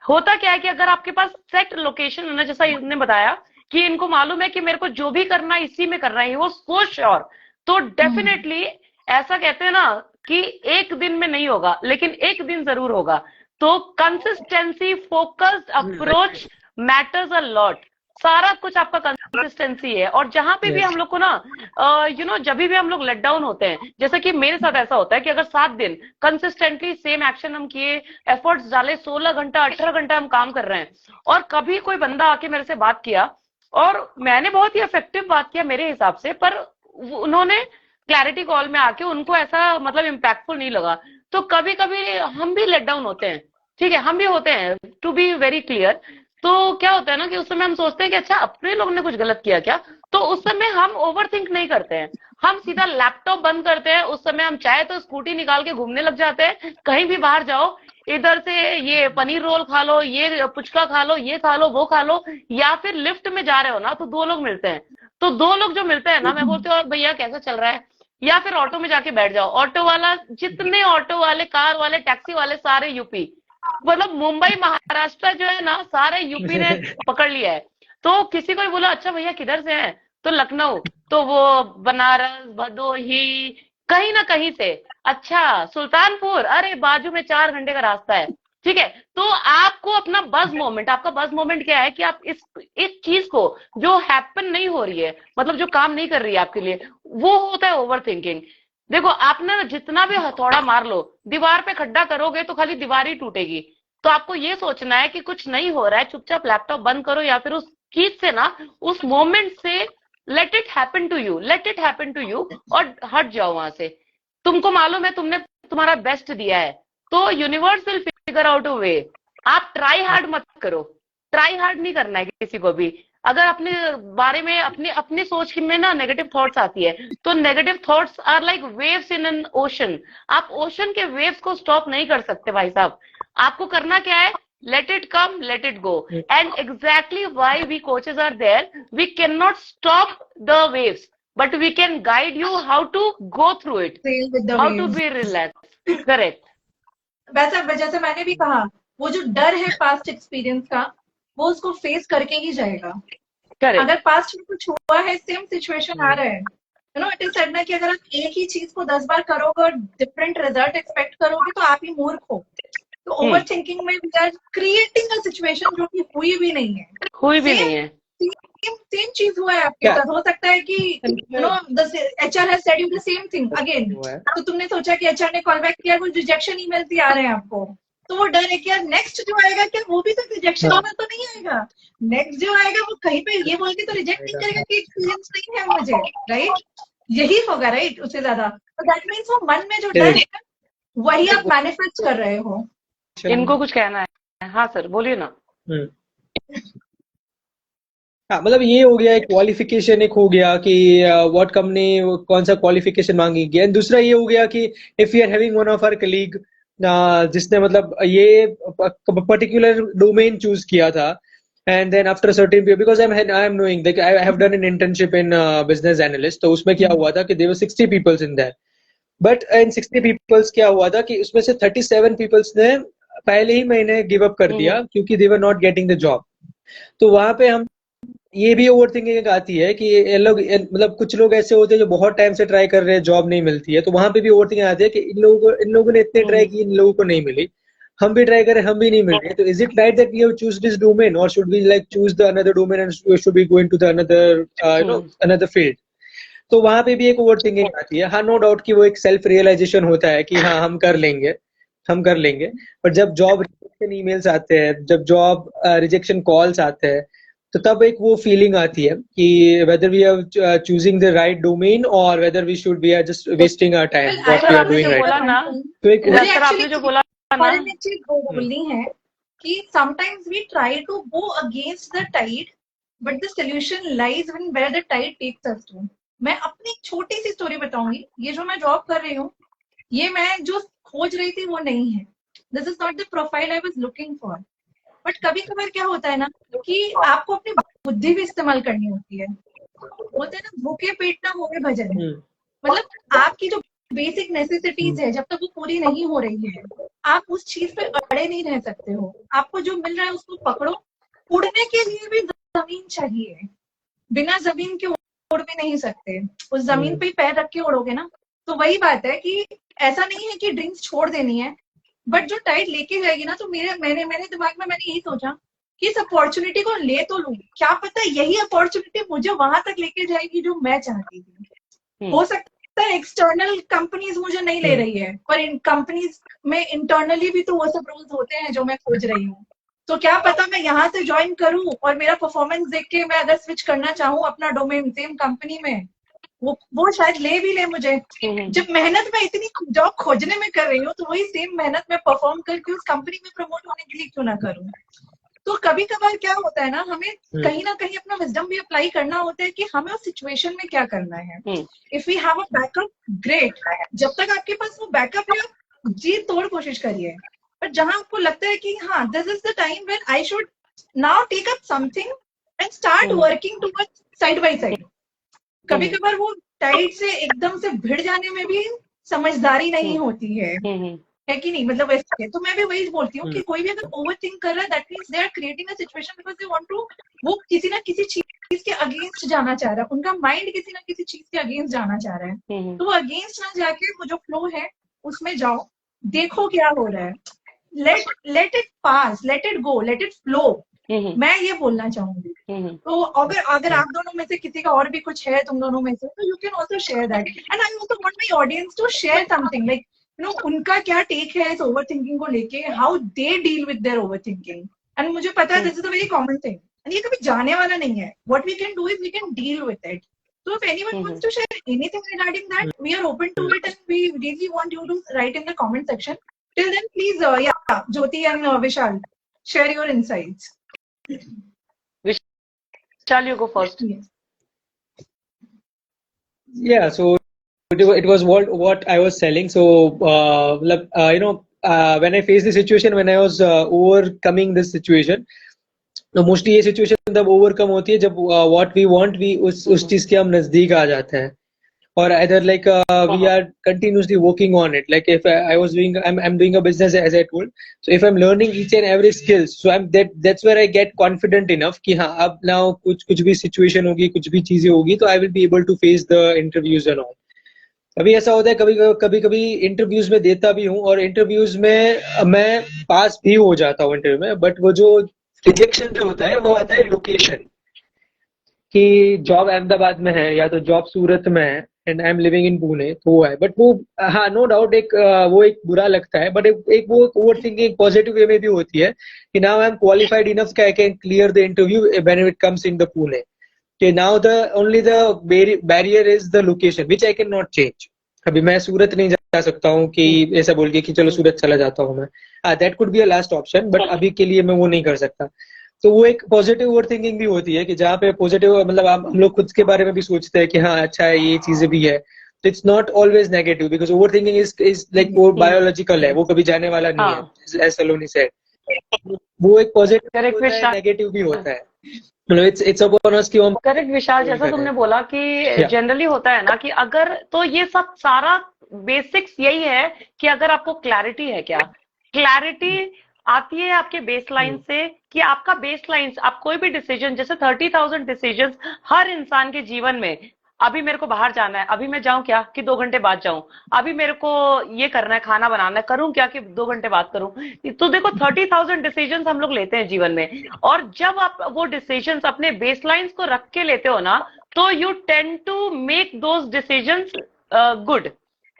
होता क्या है कि अगर आपके पास सेट लोकेशन है ना, जैसा इसने बताया कि इनको मालूम है कि मेरे को जो भी करना है इसी में करना है, वो सो श्योर, तो डेफिनेटली ऐसा कहते हैं ना कि एक दिन में नहीं होगा लेकिन एक दिन जरूर होगा। तो consistency, focused approach matters a lot. सारा कुछ आपका कंसिस्टेंसी है। और जहां पे भी हम लोग को ना जब भी हम लोग लेट डाउन होते हैं, जैसे कि मेरे साथ ऐसा होता है कि अगर 7 दिन कंसिस्टेंटली सेम एक्शन हम किए, एफर्ट्स डाले, 16 घंटा 18 घंटा हम काम कर रहे हैं, और कभी कोई बंदा आके मेरे से बात किया और मैंने बहुत ही इफेक्टिव बात किया मेरे हिसाब से, पर उन्होंने क्लैरिटी कॉल में आके उनको ऐसा मतलब इम्पैक्टफुल नहीं लगा, तो कभी कभी हम भी लेट डाउन होते हैं। ठीक है, हम भी होते हैं, टू बी वेरी क्लियर। तो क्या होता है ना कि उस समय हम सोचते हैं कि अच्छा अपने लोग ने कुछ गलत किया क्या, तो उस समय हम ओवर थिंक नहीं करते हैं, हम सीधा लैपटॉप बंद करते हैं। उस समय हम चाहे तो स्कूटी निकाल के घूमने लग जाते हैं, कहीं भी बाहर जाओ, इधर से ये पनीर रोल खा लो, ये पुचका खा लो, ये खा लो, वो खा लो, या फिर लिफ्ट में जा रहे हो ना तो 2 लोग मिलते हैं, तो 2 लोग जो मिलते हैं ना, मैं बोलती हूँ और भैया कैसा चल रहा है, या फिर ऑटो में जाके बैठ जाओ। ऑटो वाला, जितने ऑटो वाले, कार वाले, टैक्सी वाले, सारे यूपी, मतलब मुंबई महाराष्ट्र जो है ना, सारे यूपी ने पकड़ लिया है। तो किसी को भी बोला अच्छा भैया किधर से हैं, तो लखनऊ, तो वो बनारस, भदोही, कहीं ना कहीं से, अच्छा सुल्तानपुर, अरे बाजू में 4 घंटे का रास्ता है। ठीक है, तो आपको अपना बज मोमेंट, आपका बज मोमेंट क्या है कि आप इस चीज को जो हैपन नहीं हो रही है, मतलब जो काम नहीं कर रही है आपके लिए, वो होता है ओवर थिंकिंग। देखो आपने जितना भी हथौड़ा मार लो, दीवार पे खड्डा करोगे तो खाली दीवार ही टूटेगी। तो आपको ये सोचना है कि कुछ नहीं हो रहा है, चुपचाप लैपटॉप बंद करो, या फिर उस चीज से ना, उस मोमेंट से let it happen to you, let it happen to you, और हट जाओ वहां से। तुमको मालूम है तुमने तुम्हारा बेस्ट दिया है, तो universe will figure out a way. आप ट्राई हार्ड मत करो, ट्राई हार्ड नहीं करना है किसी को भी। अगर अपने बारे में, अपनी अपनी सोच में ना नेगेटिव थॉट्स आती है, तो negative thoughts are like waves in an ocean. आप ओशन के वेव्स को स्टॉप नहीं कर सकते भाई साहब। आपको करना क्या है, let it come, let it go. And exactly why we coaches are there, we cannot stop the waves, but we can guide you how to go through it, Sail with the how to waves. be relaxed. Correct. वैसे जैसे मैंने भी कहा, वो जो डर है पास्ट एक्सपीरियंस का, वो उसको फेस करके ही जाएगा। Correct. अगर पास्ट में कुछ हुआ है, सेम सिचुएशन आ रहा है, इट इज सेड ना कि अगर आप एक ही चीज को 10 बार करोगे और डिफरेंट रिजल्ट एक्सपेक्ट करोगे तो आप ही मूर्ख हो। तो ओवर थिंकिंग में we are creating a situation जो कि हुई भी नहीं है, हुई भी नहीं है। सेम चीज हुआ है आपके साथ। हो सकता है कि HR has said you the same thing again, तो तुमने सोचा कि एचआर ने कॉल बैक किया, कुछ रिजेक्शन ईमेल भी आ रहे हैं आपको, तो वो डर है कि यार नेक्स्ट जो आएगा क्या वो भी तो रिजेक्शन ईमेल तो नहीं आएगा, नेक्स्ट जो आएगा वो कहीं पे ये बोल के तो रिजेक्ट नहीं करेगा कि एक्सपीरियंस नहीं है मुझे, राइट? यही होगा, राइट? उससे ज्यादा। तो दैट मीन्स वो मन में जो डर है वही आप मैनिफेस्ट कर रहे हो। इनको कुछ कहना है? हाँ सर बोलिए ना। हाँ, मतलब ये हो गया, एक क्वालिफिकेशन एक हो गया कि व्हाट कंपनी कौन सा क्वालिफिकेशन मांगेगी, एंड दूसरा ये हो गया कि if you are having one of our colleague जिसने मतलब ये पर्टिकुलर डोमेन चूज किया था, and then after a certain period, because I am knowing that I have done an internship in business analyst, तो उसमें क्या हुआ था कि there were 60 people in there, but in 60 people क्या हुआ था कि उसमें से 37 people ने पहले ही महीने गिव अप कर दिया क्योंकि they were not getting the job। तो वहां पे हम ये भी ओवर थिंकिंग आती है कि ये लोग, मतलब कुछ लोग ऐसे होते हैं जो बहुत टाइम से ट्राई कर रहे हैं, जॉब नहीं मिलती है, तो वहां पे भी ओवर थिंकिंग आती है कि इन लोगों ने इतने ट्राई की, इन लोगों को नहीं मिली, हम भी ट्राई करें, हम भी नहीं मिल रहे। तो is it right that we have choose this domain, और should we like choose the another domain and should be going to the another another field? तो वहां पे भी एक ओवर थिंकिंग आती है। हाँ, नो डाउट कि वो एक सेल्फ रियलाइजेशन होता है कि हाँ हम कर लेंगे, हम कर लेंगे। पर जब जॉब रिजेक्शन ईमेल्स आते हैं, जब जॉब रिजेक्शन कॉल्स आते हैं, तो तब एक वो फीलिंग आती है कि whether we are choosing the right domain or whether we are just wasting our time what we are doing right now। तो एक आपने जो बोला ना, एक चीज बोलनी है कि sometimes we try to go against the tide, but the solution lies when where the tide takes us to। मैं अपनी एक छोटी सी स्टोरी बताऊंगी। ये जो मैं जॉब कर रही हूँ, ये मैं जो खोज रही थी वो नहीं है। This is not the profile I was looking for. But कभी कभार क्या होता है ना कि आपको अपनी बुद्धि भी इस्तेमाल करनी होती है। बोलते हैं ना, भूखे पेट ना होवे भजन। मतलब आपकी जो बेसिक नेसेसिटीज है, जब तक वो पूरी नहीं हो रही है, आप उस चीज पे अड़े नहीं रह सकते हो। आपको जो मिल रहा है उसको पकड़ो। उड़ने के लिए भी जमीन चाहिए। बिना जमीन के उड़ भी नहीं सकते। उस जमीन पे ही पैर रख के उड़ोगे ना। तो वही बात है कि ऐसा नहीं है कि ड्रीम्स छोड़ देनी है, बट जो टाइट लेके जाएगी ना, तो मेरे दिमाग में मैंने यही सोचा कि इस अपॉर्चुनिटी को ले तो लूं। क्या पता यही अपॉर्चुनिटी मुझे वहां तक लेके जाएगी जो मैं चाहती थी। हो सकता है एक्सटर्नल कंपनीज मुझे नहीं ले रही है, पर इन कंपनीज में इंटरनली भी तो वो सब रूल्स होते हैं जो मैं खोज रही हूँ। तो क्या पता मैं यहाँ से ज्वाइन करूं और मेरा परफॉर्मेंस देख के मैं अगर स्विच करना चाहूँ अपना डोमेन सेम कंपनी में, वो शायद ले भी ले मुझे। जब मेहनत मैं इतनी जॉब खोजने में कर रही हूँ, तो वही सेम मेहनत मैं परफॉर्म करके उस कंपनी में प्रमोट होने के लिए क्यों ना करूँ। तो कभी कभार क्या होता है ना, हमें कहीं ना कहीं अपना विजडम भी अप्लाई करना होता है कि हमें उस सिचुएशन में क्या करना है। If we have a backup, great. जब तक आपके पास वो बैकअप है, आप जी तोड़ कोशिश करिए। पर जहां आपको लगता है कि हाँ, this is the time when I should now take up something and start working towards side by side. कभी कभार वो टाइट से एकदम से भिड़ जाने में भी समझदारी नहीं होती है कि नहीं। मतलब वैसे तो मैं भी वही बोलती हूँ कि कोई भी अगर ओवर थिंक कर रहा है, that means they are creating a situation because they want to, वो किसी ना किसी चीज के अगेंस्ट जाना चाह रहा है। उनका माइंड किसी ना किसी चीज के अगेंस्ट जाना चाह रहा है। तो वो अगेंस्ट ना जाके वो जो फ्लो है उसमें जाओ, देखो क्या हो रहा है। Let it pass, let it go, late it flow. मैं ये बोलना चाहूंगी। तो अगर आप दोनों में से किसी का और भी कुछ है, तुम दोनों में से, तो you can also share that. And I also want my audience to share something like उनका क्या टेक है इस ओवर थिंकिंग को लेके, how they deal with their over thinking. And मुझे पता है this is a very common thing and ये कभी जाने वाला नहीं है। What we can do is we can deal with it. So if anyone wants to share anything regarding that, we are open to it and we really want you to write in the comment section. Till then, please, yeah, Jyoti and Vishal, share your insights. Vishal, you go first. Yes. Yeah, so it was what I was selling. So when I faced the situation, when I was overcoming this situation, तो मोस्टली ये सिचुएशन तब ओवरकम होती है जब व्हाट वी वांट वी उस चीज के हम नजदीक आ जाते हैं, और either like we are continuously working on it. Like if I was doing, I'm doing a business as I told, so if I'm learning each and every skills, so that's where I get confident enough कि हाँ अब now कुछ भी situation होगी, कुछ भी चीजें होगी, तो I will be able to face the interviews and all. अभी ऐसा होता है कभी इंटरव्यूज में देता भी हूँ और इंटरव्यूज में मैं पास भी हो जाता हूँ इंटरव्यू में, बट वो जो रिजेक्शन जो होता है वो आता है लोकेशन, कि जॉब अहमदाबाद में है या तो जॉब सूरत में है and I am living in Pune, तो वो है। बट वो हाँ, नो डाउट वो एक बुरा लगता है, बट एक वो ओवर थिंकिंग पॉजिटिव वे में भी होती है कि now I am qualified enough I can clear the interview when it comes in the Pune. Now the only the barrier is the location which I can not change. अभी मैं सूरत नहीं जा सकता हूँ कि ऐसा बोल के कि चलो सूरत चला जाता हूँ मैं, that could be a last option, but अभी के लिए मैं वो नहीं कर सकता। तो वो एक पॉजिटिव ओवर थिंकिंग भी होती है कि जहाँ पे पॉजिटिव मतलब हम लोग खुद के बारे में भी सोचते हैं कि हाँ अच्छा है, ये चीजें भी है। तो it's not always negative because over thinking is like वो बायोलॉजिकल है, वो कभी जाने वाला नहीं है, एज सलोनी सेड। वो एक पॉजिटिव होता है, नेगेटिव भी होता है। मतलब इट्स अपॉन अस कि हम करेक्ट विशाल, जैसा तुमने बोला कि जनरली होता है ना कि अगर, तो ये सब सारा बेसिक्स यही है कि अगर आपको क्लैरिटी है, क्या क्लैरिटी आती है आपके बेसलाइन से, कि आपका बेसलाइन, आप कोई भी डिसीजन, जैसे 30,000 डिसीजन हर इंसान के जीवन में, अभी मेरे को बाहर जाना है, अभी मैं जाऊं क्या कि 2 घंटे बाद जाऊं, अभी मेरे को ये करना है, खाना बनाना है, करूं क्या कि 2 घंटे बाद करूं। तो देखो 30,000 डिसीजन हम लोग लेते हैं जीवन में, और जब आप वो डिसीजन अपने बेसलाइंस को रख के लेते हो ना, तो you tend to make those decision good.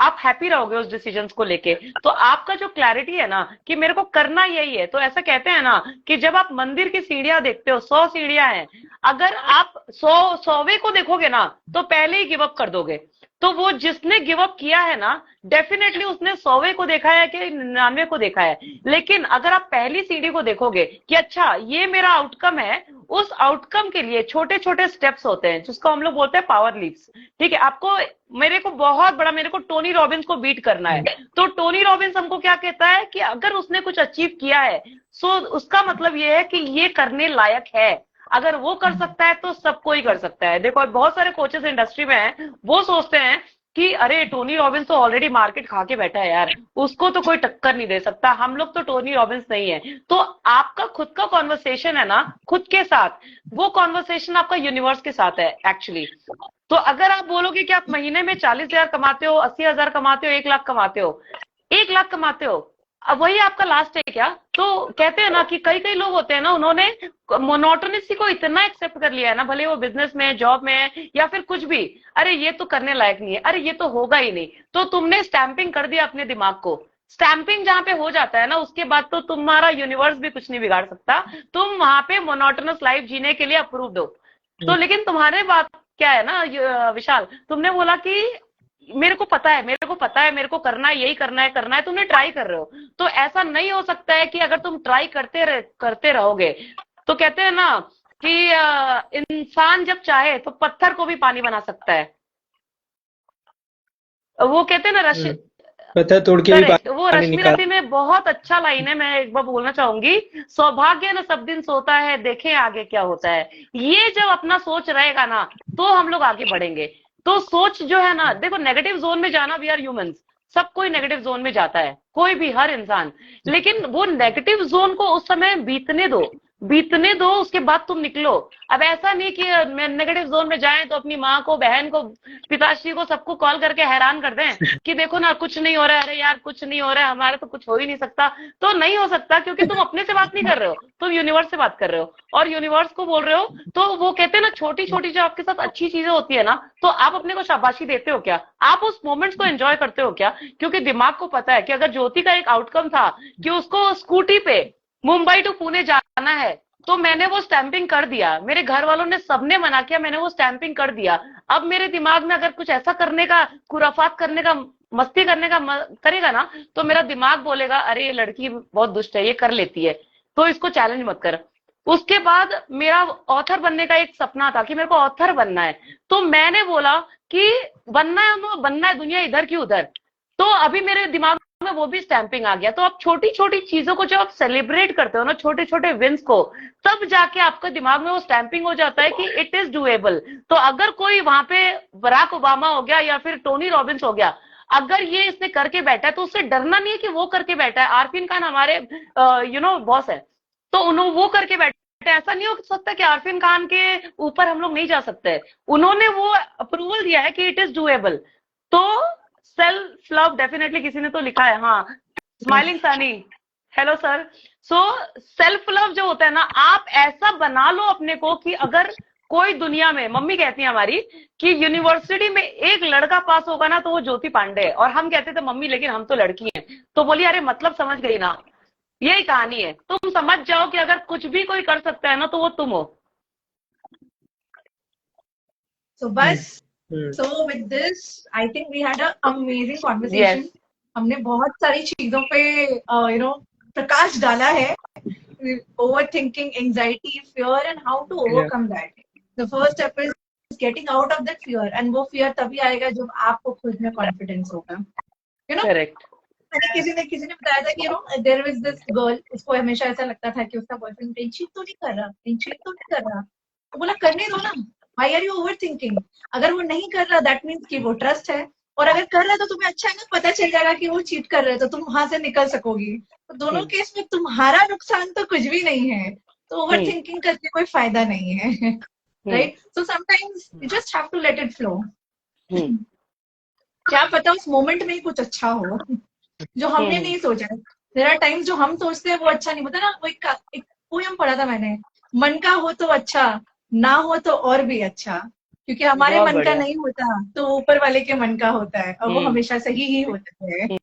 आप हैप्पी रहोगे उस डिसीजंस को लेके। तो आपका जो क्लैरिटी है ना कि मेरे को करना यही है, तो ऐसा कहते हैं ना कि जब आप मंदिर की सीढ़ियां देखते हो, 100 सीढ़ियां हैं, अगर आप 100वें को देखोगे ना तो पहले ही गिव अप कर दोगे। तो वो जिसने गिव अप किया है ना, डेफिनेटली उसने 100वें को देखा है कि 99 को देखा है। लेकिन अगर आप पहली सीढ़ी को देखोगे कि अच्छा ये मेरा आउटकम है, उस आउटकम के लिए छोटे छोटे स्टेप्स होते हैं जिसको हम लोग बोलते हैं पावर लीप्स। ठीक है, आपको मेरे को बहुत बड़ा, मेरे को टोनी रॉबिन्स को बीट करना है, तो टोनी रॉबिन्स हमको क्या कहता है कि अगर उसने कुछ अचीव किया है, सो उसका मतलब ये है कि ये करने लायक है। अगर वो कर सकता है तो सब कोई कर सकता है। देखो बहुत सारे कोचेस इंडस्ट्री में हैं, वो सोचते हैं कि अरे टोनी रॉबिन्स तो ऑलरेडी मार्केट खा के बैठा है यार, उसको तो कोई टक्कर नहीं दे सकता, हम लोग तो टोनी रॉबिन्स नहीं है। तो आपका खुद का कॉन्वर्सेशन है ना खुद के साथ, वो कॉन्वर्सेशन आपका यूनिवर्स के साथ है एक्चुअली। तो अगर आप बोलोगे कि आप महीने में 40,000 कमाते हो, 80,000 कमाते हो, 1 लाख कमाते हो, 1 लाख कमाते हो, अब वही आपका लास्ट है क्या? तो कहते हैं ना कि कई कई लोग होते हैं ना, उन्होंने मोनोटोनिसी को इतना एक्सेप्ट कर लिया है ना, भले वो बिजनेस में, जॉब में या फिर कुछ भी, अरे ये तो करने लायक नहीं है, अरे ये तो होगा ही नहीं। तो तुमने स्टैंपिंग कर दिया अपने दिमाग को। स्टैंपिंग जहां पे हो जाता है ना, उसके बाद तो तुम्हारा यूनिवर्स भी कुछ नहीं बिगाड़ सकता, तुम वहां पे मोनोटोनस लाइफ जीने के लिए अप्रूव्ड हो। तो लेकिन तुम्हारे बात क्या है ना विशाल, तुमने बोला कि मेरे को पता है, मेरे को पता है, मेरे को करना है, यही करना है, तुमने ट्राई कर रहे हो। तो ऐसा नहीं हो सकता है कि अगर तुम ट्राई करते रहोगे, तो कहते हैं ना कि इंसान जब चाहे तो पत्थर को भी पानी बना सकता है। वो कहते हैं ना पत्थर तोड़ के भी वो रश्मि रति में बहुत अच्छा लाइन है, मैं एक बार बोलना चाहूंगी, सौभाग्य न सब दिन सोता है, देखें आगे क्या होता है। ये जब अपना सोच रहेगा ना, तो हम लोग आगे बढ़ेंगे। तो सोच जो है ना, देखो नेगेटिव जोन में जाना, वी आर ह्यूमंस, सब कोई नेगेटिव जोन में जाता है, कोई भी, हर इंसान। लेकिन वो नेगेटिव जोन को उस समय बीतने दो, उसके बाद तुम निकलो। अब ऐसा नहीं कि नेगेटिव जोन में जाएं तो अपनी माँ को, बहन को, पिताश्री को, सबको कॉल करके हैरान कर दें कि देखो ना कुछ नहीं हो रहा है, अरे यार कुछ नहीं हो रहा है, हमारे तो कुछ हो ही नहीं सकता। तो नहीं हो सकता, क्योंकि तुम अपने से बात नहीं कर रहे हो, तुम यूनिवर्स से बात कर रहे हो और यूनिवर्स को बोल रहे हो। तो वो कहते हैं ना, छोटी छोटी जो आपके साथ अच्छी चीजें होती है ना, तो आप अपने को शाबाशी देते हो क्या? आप उस मोमेंट्स को एंजॉय करते हो क्या? क्योंकि दिमाग को पता है कि अगर ज्योति का एक आउटकम था कि उसको स्कूटी पे मुंबई टू पुणे जाना है, तो मैंने वो स्टैंपिंग कर दिया, मेरे घर वालों ने सबने मना किया, मैंने वो स्टैंपिंग कर दिया। अब मेरे दिमाग में अगर कुछ ऐसा करने का, खुराफात करने का, मस्ती करने का करेगा ना, तो मेरा दिमाग बोलेगा अरे ये लड़की बहुत दुष्ट है, ये कर लेती है, तो इसको चैलेंज मत कर। उसके बाद मेरा ऑथर बनने का एक सपना था कि मेरे को ऑथर बनना है, तो मैंने बोला कि बनना है दुनिया इधर की उधर। तो अभी मेरे दिमाग में वो भी स्टैंपिंग आ गया। तो आप छोटी छोटी चीजों को जब आप सेलिब्रेट करते हो ना, छोटे छोटे विंस को, तब जाके आपके दिमाग में वो स्टैंपिंग हो जाता है कि इट इज डूएबल। तो अगर कोई वहां पे बराक ओबामा हो गया या फिर टोनी रॉबिन्स हो गया, अगर ये इसने करके बैठा है, तो उससे डरना नहीं है कि वो करके बैठा है। आरफीन खान हमारे बॉस है, तो उन्होंने वो करके बैठे, ऐसा नहीं हो सकता कि आरफीन खान के ऊपर हम लोग नहीं जा सकते। उन्होंने वो अप्रूवल दिया है कि इट इज डूएबल। तो सेल्फ लव डेफिनेटली किसी ने तो लिखा है, हाँ, smiling Sunny, hello sir. So self love जो होता है ना, आप ऐसा बना लो अपने को कि अगर कोई दुनिया में, मम्मी कहती है हमारी कि यूनिवर्सिटी में एक लड़का पास होगा ना, तो वो ज्योति पांडे है। और हम कहते थे मम्मी लेकिन हम तो लड़की हैं, तो बोली अरे मतलब समझ गई ना, यही कहानी है। तुम समझ जाओ कि अगर कुछ भी कोई कर सकता है ना, तो वो तुम हो। So बस, so with this I think we had an amazing conversation. Yes. हमने बहुत सारी चीजों पे प्रकाश डाला है, overthinking, anxiety, fear and how to overcome that. The first step is getting out of that fear, and वो fear तभी आएगा जब आपको खुद में confidence होगा, Correct. किसी ने बताया था कि there is this girl, उसको हमेशा ऐसा लगता था कि उसका बॉयफ्रेंड चीट तो नहीं कर रहा, तो बोला करने दो ना, why are you overthinking? अगर वो नहीं कर रहा that means कि वो ट्रस्ट है, और अगर कर रहा है तो तुम्हें अच्छा है ना, पता चल जाएगा कि वो चीट कर रहे हैं, तो तुम वहां से निकल सकोगी। तो दोनों केस में तुम्हारा नुकसान तो कुछ भी नहीं है, तो ओवर थिंकिंग करके कोई फायदा नहीं है, right? So sometimes you just have to let it flow. क्या पता उस मोमेंट में ही कुछ अच्छा हो जो हमने नहीं सोचा। देयर आर टाइम्स जो हम सोचते हैं वो अच्छा नहीं होता ना। वो एक पोयम पढ़ा था मैंने, मन का हो तो अच्छा, ना हो तो और भी अच्छा, क्योंकि हमारे मन का नहीं होता तो ऊपर वाले के मन का होता है, और वो हमेशा सही ही होता है।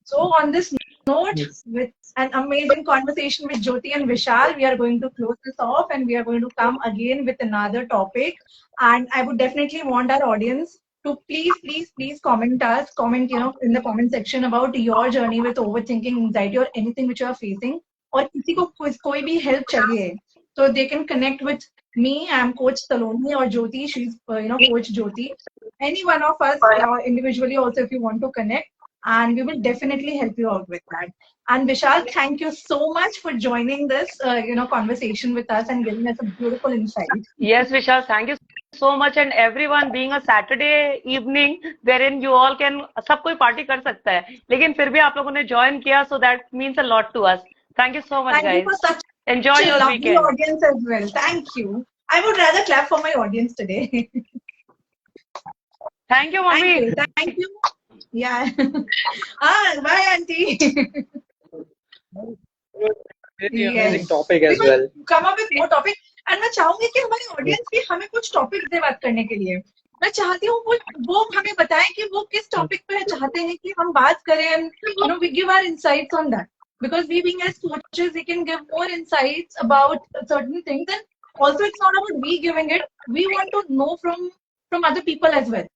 So on this note, Yes. with an amazing conversation with Jyoti and Vishal, we are going to close this off and we are going to come again with another topic. And I would definitely want our audience to please comment us, comment, in the comment section about your journey with overthinking, anxiety, or anything which you are facing. और किसी को कोई भी help चाहिए, so they can connect with me. I'm Coach Saloni, or Jyoti. She's Coach Jyoti. Any one of us individually also, if you want to connect, and we will definitely help you out with that. And Vishal, thank you so much for joining this conversation with us and giving us a beautiful insight. Yes, Vishal, thank you so much. And everyone, being a Saturday evening wherein you all can, सब कोई पार्टी कर सकता है, लेकिन फिर भी आप लोगों ने join किया, so that means a lot to us. Thank you so much, Thank guys. you for such Enjoy a your lovely weekend. audience as well. Thank you. I would rather clap for my audience today. Thank you, mommy. Thank you. Yeah. Bye, auntie. Really Yes. amazing topic We as will well. come up with more topic. And मैं चाहूंगी कि हमारी ऑडियंस भी हमें कुछ टॉपिक दे बात करने के लिए. मैं चाहती हूँ वो हमें बताएं कि वो किस टॉपिक पे चाहते हैं कि हम बात करें. And we give our insights on that, because we being as coaches, we can give more insights about certain things. And also, it's not about we giving it. We want to know from other people as well.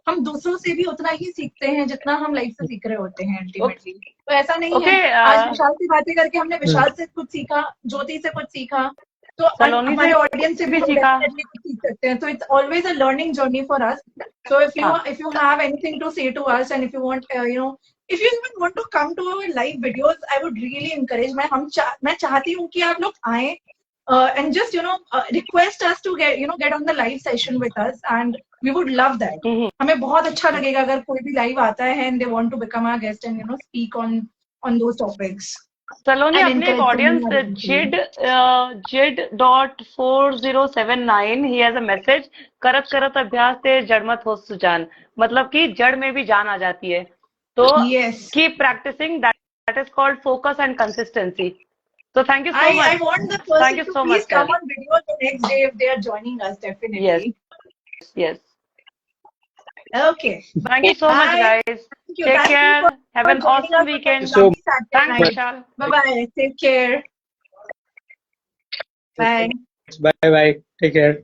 हम दूसरों से भी उतना ही सीखते हैं जितना हम लाइफ से सीख रहे होते हैं अल्टीमेटली. तो ऐसा नहीं है. आज विशाल से बातें करके हमने विशाल से कुछ सीखा, ज्योति से कुछ सीखा, तो हमारे ऑडियंस से भी सीखा, कुछ सीख सकते हैं. So it's always a learning journey for us. So if you have anything to say to us, and if you want if you even want to come to our live videos, I would really encourage. मैं चाहती हूँ कि आप लोग आए and just request us to get on the live session with us, and we would love that. हमें बहुत अच्छा लगेगा अगर कोई भी live आता है and they want to become our guest and speak on those topics. Saloni, अपने एक audience jid.4079, he has a message. करत करत अभ्यास से जड़ मत हो सुजान, मतलब कि जड़ में भी जान आ जाती है. तो keep practicing. That is called focus and consistency. So thank you so much. I want the person to please come on video the next day if they are joining us, definitely. Yes. Okay. Thank you so much, guys. Take care. Have an awesome weekend. Thanks, Vishal. Bye-bye. Take care. Bye. Bye-bye. Take care.